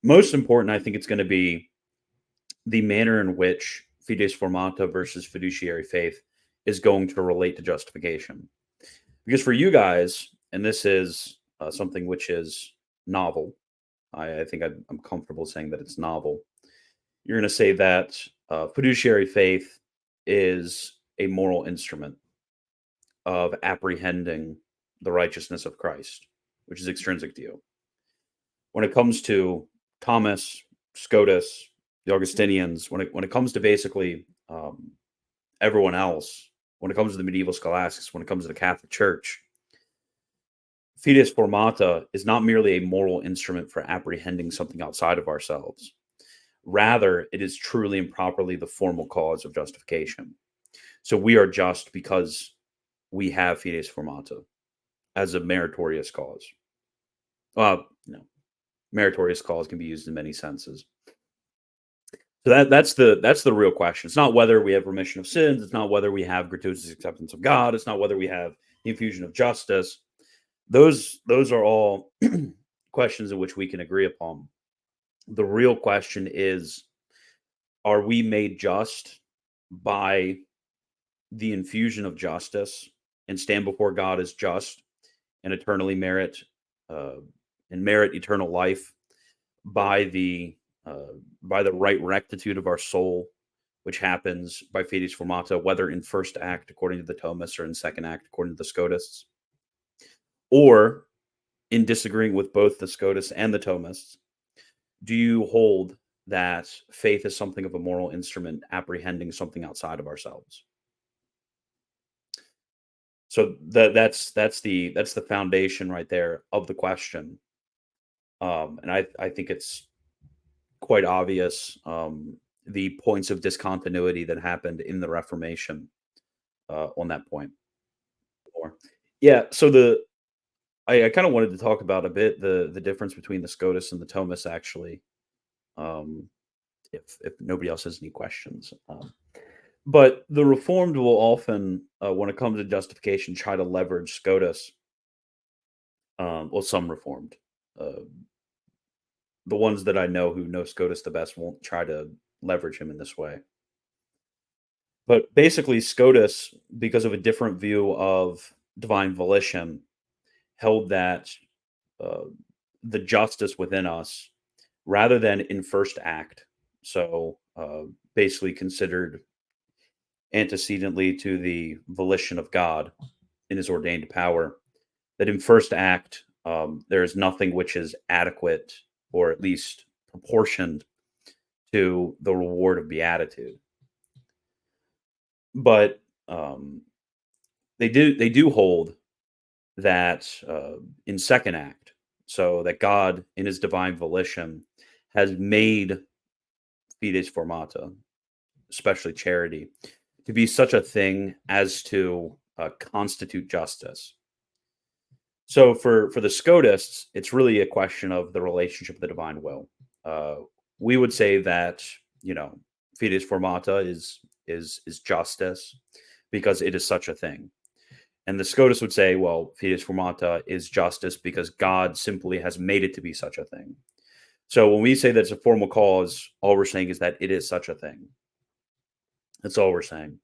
Most important, I think it's going to be the manner in which fides formata versus fiduciary faith is going to relate to justification. Because for you guys, and this is something which is novel, I think I'm comfortable saying that it's novel. You're going to say that fiduciary faith is a moral instrument of apprehending the righteousness of Christ, which is extrinsic to you. When it comes to Thomas, Scotus, the Augustinians, when it comes to basically everyone else, when it comes to the medieval scholastics, when it comes to the Catholic Church, fides formata is not merely a moral instrument for apprehending something outside of ourselves. Rather, it is truly and properly the formal cause of justification. So we are just because we have fides formata as a meritorious cause. Meritorious cause can be used in many senses. So that's the real question. It's not whether we have remission of sins. It's not whether we have gratuitous acceptance of God. It's not whether we have the infusion of justice. Those are all questions in which we can agree upon. The real question is, are we made just by the infusion of justice and stand before God as just and eternally merit eternal life by the right rectitude of our soul, which happens by fides formata, whether in first act according to the Thomists or in second act according to the Scotists, or in disagreeing with both the Scotists and the Thomists, do you hold that faith is something of a moral instrument apprehending something outside of ourselves? So that's the foundation right there of the question, and I think it's quite obvious the points of discontinuity that happened in the Reformation on that point. Yeah, so I kind of wanted to talk about a bit the difference between the Scotus and the Thomists, actually, if nobody else has any questions. But the Reformed will often, when it comes to justification, try to leverage Scotus. Well, some Reformed. The ones that I know who know Scotus the best won't try to leverage him in this way. But basically, Scotus, because of a different view of divine volition, held that the justice within us, rather than in first act, so basically considered antecedently to the volition of God in his ordained power, that in first act there is nothing which is adequate or at least proportioned to the reward of beatitude. But they do hold that in second act, so that God in his divine volition has made fides formata, especially charity, to be such a thing as to constitute justice. So for the Scotists, it's really a question of the relationship of the divine will. We would say that, fides formata is justice because it is such a thing. And the Scotus would say, well, fides formata is justice because God simply has made it to be such a thing. So when we say that it's a formal cause, all we're saying is that it is such a thing. That's all we're saying.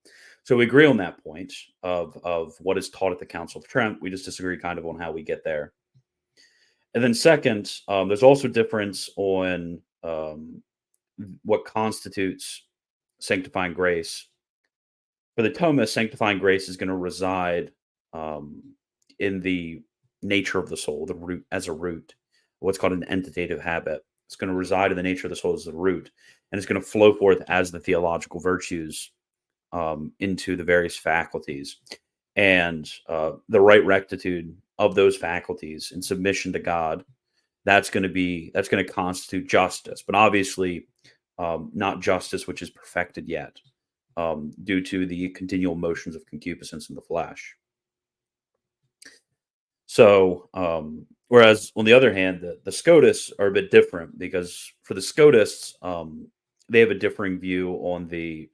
So we agree on that point of what is taught at the Council of Trent. We just disagree kind of on how we get there. And then second, there's also difference on what constitutes sanctifying grace. For the Thomists, sanctifying grace is going to reside in the nature of the soul, the root as a root, what's called an entitative habit. It's going to reside in the nature of the soul as the root, and it's going to flow forth as the theological virtues into the various faculties, and the right rectitude of those faculties in submission to God. That's going to constitute justice, but obviously not justice which is perfected yet, due to the continual motions of concupiscence in the flesh. So, whereas on the other hand, the Scotists are a bit different, because for the Scotists, they have a differing view on the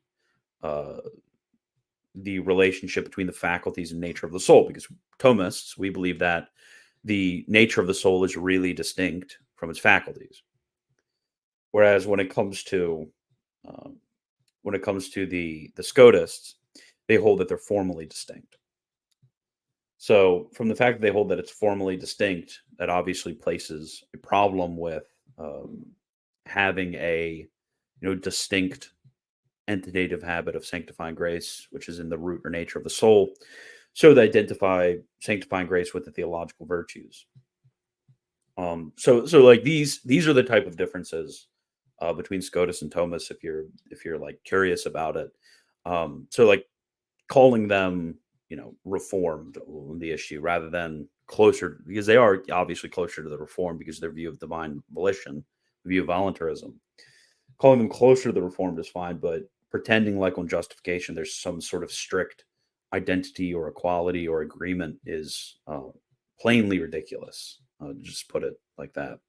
relationship between the faculties and nature of the soul. Because Thomists, we believe that the nature of the soul is really distinct from its faculties. Whereas um, when it comes to the Scotists, they hold that they're formally distinct. So, from the fact that they hold that it's formally distinct, that obviously places a problem with um, having a distinct entitative habit of sanctifying grace, which is in the root or nature of the soul. So they identify sanctifying grace with the theological virtues. So like these are the type of differences between Scotus and Thomas. If you're like curious about it, so like calling them reformed on the issue rather than closer, because they are obviously closer to the reformed because of their view of divine volition, view of voluntarism. Calling them closer to the reformed is fine, but pretending like on justification there's some sort of strict identity or equality or agreement is plainly ridiculous. Just put it like that.